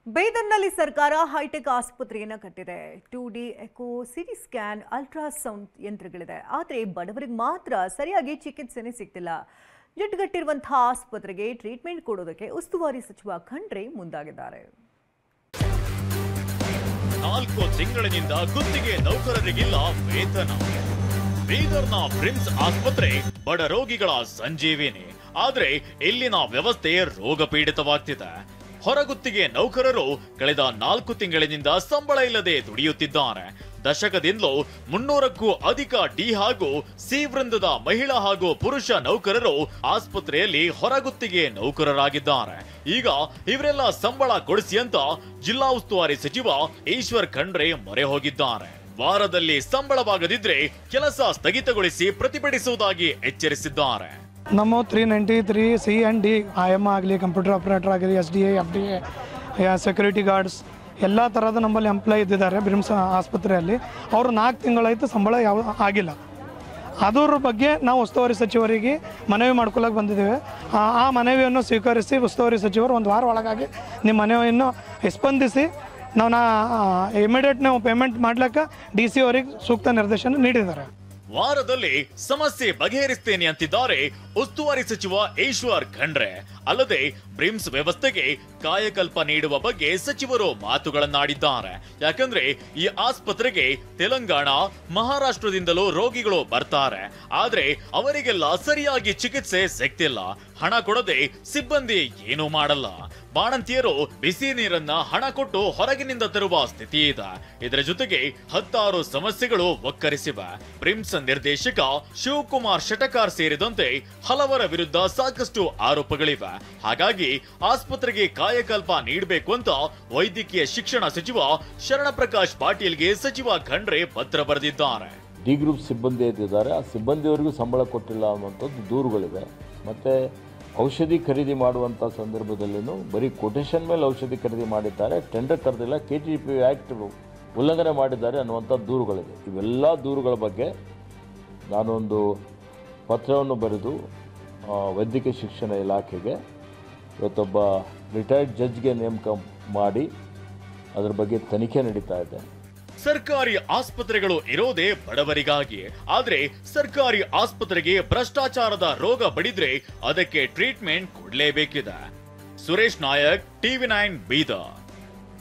ಬೇದರ್ನಲ್ಲಿ ಸರ್ಕಾರ ಹೈಟೆಕ್ ಆಸ್ಪತ್ರೆಯನ್ನು ಕಟ್ಟಿದೆ. 2D echo, CT scan, ultrasound ಯಂತ್ರಗಳಿದೆ. ಆದರೆ ಬಡವರಿಗೆ ಮಾತ್ರ ಸರಿಯಾಗಿ ಚಿಕಿತ್ಸೆನೇ ಸಿಗ್ತಿಲ್ಲ. ಜಡ್ಗಟ್ಟಿರುವಂತಹ ಆಸ್ಪತ್ರೆಗೆ ಟ್ರೀಟ್ಮೆಂಟ್ ಕೊಡೋದಕ್ಕೆ ಉಸ್ತುವಾರಿ ಸಚಿವ ಖಂಡ್ರೆ ಮುಂದಾಗಿದ್ದಾರೆ. 4 ತಿಂಗಳಿನಿಂದ ಗುತ್ತಿಗೆ ನೌಕರರಿಗಿಲ್ಲ ವೇತನ. ಬೀದರ್ನ ಬ್ರಿಮ್ಸ್ ಆಸ್ಪತ್ರೆ ಬಡ ರೋಗಿಗಳ ಸಂಜೀವಿನಿ. ಆದ್ರೆ ಇಲ್ಲಿನ ವ್ಯವಸ್ಥೆ ರೋಗ ಪೀಡಿತವಾಗ್ತಿದೆ. ಹೊರಗುತ್ತಿಗೆ ನೌಕರರು ಕಳೆದ 4 ತಿಂಗಳಿನಿಂದ ಸಂಬಳ ಇಲ್ಲದೆ ದುಡಿಯುತ್ತಿದ್ದಾರೆ. ದಶಕದಿಂದಲೂ 300ಕ್ಕೂ ಅಧಿಕ ಡಿ ಹಾಗೂ ಸಿ ವೃಂದದ ಮಹಿಳಾ ಹಾಗೂ ಪುರುಷ ನೌಕರರು ಆಸ್ಪತ್ರೆಯಲ್ಲಿ ಹೊರಗುತ್ತಿಗೆ ನೌಕರರಾಗಿದ್ದಾರೆ. ಈಗ ಇವರೆಲ್ಲ ಸಂಬಳ ಕೊಡಿಸಿ ಅಂತ ಜಿಲ್ಲಾ ಉಸ್ತುವಾರಿ ಸಚಿವ ಈಶ್ವರ್ ಖಂಡ್ರೆ ಮೊರೆ ಹೋಗಿದ್ದಾರೆ. ವಾರದಲ್ಲಿ ಸಂಬಳವಾಗದಿದ್ರೆ ಕೆಲಸ ಸ್ಥಗಿತಗೊಳಿಸಿ ಪ್ರತಿಭಟಿಸುವುದಾಗಿ ಎಚ್ಚರಿಸಿದ್ದಾರೆ. ನಮ್ಮ 393 ಸಿ ಆ್ಯಂಡ್ ಡಿ IM ಆಗಲಿ, ಕಂಪ್ಯೂಟರ್ ಆಪರೇಟರ್ ಆಗಲಿ, SDA, FDA, ಸೆಕ್ಯೂರಿಟಿ ಗಾರ್ಡ್ಸ್ ಎಲ್ಲ ಥರದ ನಮ್ಮಲ್ಲಿ ಎಂಪ್ಲಾಯ್ ಇದ್ದಿದ್ದಾರೆ ಬ್ರಿಮ್ಸ್ ಆಸ್ಪತ್ರೆಯಲ್ಲಿ. ಅವರು 4 ತಿಂಗಳಾಯಿತು ಸಂಬಳ ಯಾವ ಆಗಿಲ್ಲ. ಅದರ ಬಗ್ಗೆ ನಾವು ಉಸ್ತುವಾರಿ ಸಚಿವರಿಗೆ ಮನವಿ ಮಾಡ್ಕೊಳ್ಳೋಕೆ ಬಂದಿದ್ದೇವೆ. ಆ ಮನವಿಯನ್ನು ಸ್ವೀಕರಿಸಿ ಉಸ್ತುವಾರಿ ಸಚಿವರು 1 ವಾರ ಒಳಗಾಗಿ ನಿಮ್ಮ ಮನವಿಯನ್ನು ಸ್ಪಂದಿಸಿ ನಾವು ಇಮಿಡಿಯೇಟ್ ನಾವು ಪೇಮೆಂಟ್ ಮಾಡ್ಲಿಕ್ಕೆ DC ಅವರಿಗೆ ಸೂಕ್ತ ನಿರ್ದೇಶನ ನೀಡಿದ್ದಾರೆ. ವಾರದಲ್ಲಿ ಸಮಸ್ಯೆ ಬಗೆಹರಿಸ್ತೇನೆ ಅಂತಿದ್ದಾರೆ ಉಸ್ತುವಾರಿ ಸಚಿವ ಈಶ್ವರ್ ಖಂಡ್ರೆ. ಅಲ್ಲದೆ ಬ್ರಿಮ್ಸ್ ವ್ಯವಸ್ಥೆಗೆ ಕಾಯಕಲ್ಪ ನೀಡುವ ಬಗ್ಗೆ ಸಚಿವರು ಮಾತುಗಳನ್ನಾಡಿದ್ದಾರೆ. ಯಾಕಂದ್ರೆ ಈ ಆಸ್ಪತ್ರೆಗೆ ತೆಲಂಗಾಣ, ಮಹಾರಾಷ್ಟ್ರದಿಂದಲೂ ರೋಗಿಗಳು ಬರ್ತಾರೆ. ಆದ್ರೆ ಅವರಿಗೆಲ್ಲ ಸರಿಯಾಗಿ ಚಿಕಿತ್ಸೆ ಸಿಗ್ತಿಲ್ಲ. ಹಣ ಕೊಡದೆ ಸಿಬ್ಬಂದಿ ಏನೂ ಮಾಡಲ್ಲ. ಬಾಣಂತಿಯರು ಬಿಸಿ ನೀರನ್ನ ಹಣ ಕೊಟ್ಟು ಹೊರಗಿನಿಂದ ತರುವ ಸ್ಥಿತಿ ಇದೆ. ಇದರ ಜೊತೆಗೆ 16 ಸಮಸ್ಯೆಗಳು ಒಕ್ಕರಿಸಿವೆ. ಬ್ರಿಮ್ಸ್ ನಿರ್ದೇಶಕ ಶಿವಕುಮಾರ್ ಶಟಕಾರ್ ಸೇರಿದಂತೆ ಹಲವರ ವಿರುದ್ಧ ಸಾಕಷ್ಟು ಆರೋಪಗಳಿವೆ. ಹಾಗಾಗಿ ಆಸ್ಪತ್ರೆಗೆ ಕಾಯಕಲ್ಪ ನೀಡಬೇಕು ಅಂತ ವೈದ್ಯಕೀಯ ಶಿಕ್ಷಣ ಸಚಿವ ಶರಣಪ್ರಕಾಶ್ ಪಾಟೀಲ್ಗೆ ಸಚಿವ ಖಂಡ್ರೆ ಪತ್ರ ಬರೆದಿದ್ದಾರೆ. ಡಿ ಗ್ರೂಪ್ ಸಿಬ್ಬಂದಿ ಇದ್ದಾರೆ, ಆ ಸಿಬ್ಬಂದಿಯವರಿಗೂ ಸಂಬಳ ಕೊಟ್ಟಿಲ್ಲ ಅನ್ನುವಂಥದ್ದು ದೂರುಗಳಿವೆ. ಮತ್ತು ಔಷಧಿ ಖರೀದಿ ಮಾಡುವಂಥ ಸಂದರ್ಭದಲ್ಲೂ ಬರೀ ಕೊಟೇಶನ್ ಮೇಲೆ ಔಷಧಿ ಖರೀದಿ ಮಾಡಿದ್ದಾರೆ, ಟೆಂಡರ್ ಕರೆದಿಲ್ಲ, KTP ಆ್ಯಕ್ಟ್ ಉಲ್ಲಂಘನೆ ಮಾಡಿದ್ದಾರೆ ಅನ್ನುವಂಥ ದೂರುಗಳಿದೆ. ಇವೆಲ್ಲ ದೂರುಗಳ ಬಗ್ಗೆ ನಾನೊಂದು ಪತ್ರವನ್ನು ಬರೆದು ವೈದ್ಯಕೀಯ ಶಿಕ್ಷಣ ಇಲಾಖೆಗೆ ಇವತ್ತೊಬ್ಬ ರಿಟೈರ್ಡ್ ಜಡ್ಜ್ಗೆ ನೇಮಕ ಮಾಡಿ ಅದರ ಬಗ್ಗೆ ತನಿಖೆ ನಡೀತಾ ಇದೆ. ಸರ್ಕಾರಿ ಆಸ್ಪತ್ರೆಗಳು ಇರೋದೇ ಬಡವರಿಗಾಗಿ. ಆದ್ರೆ ಸರ್ಕಾರಿ ಆಸ್ಪತ್ರೆಗೆ ಭ್ರಷ್ಟಾಚಾರದ ರೋಗ ಬಡಿದ್ರೆ ಅದಕ್ಕೆ ಟ್ರೀಟ್ಮೆಂಟ್ ಕೊಡ್ಲೇಬೇಕಿದೆ. ಸುರೇಶ್ ನಾಯಕ್, TV9 ಬೀದರ್.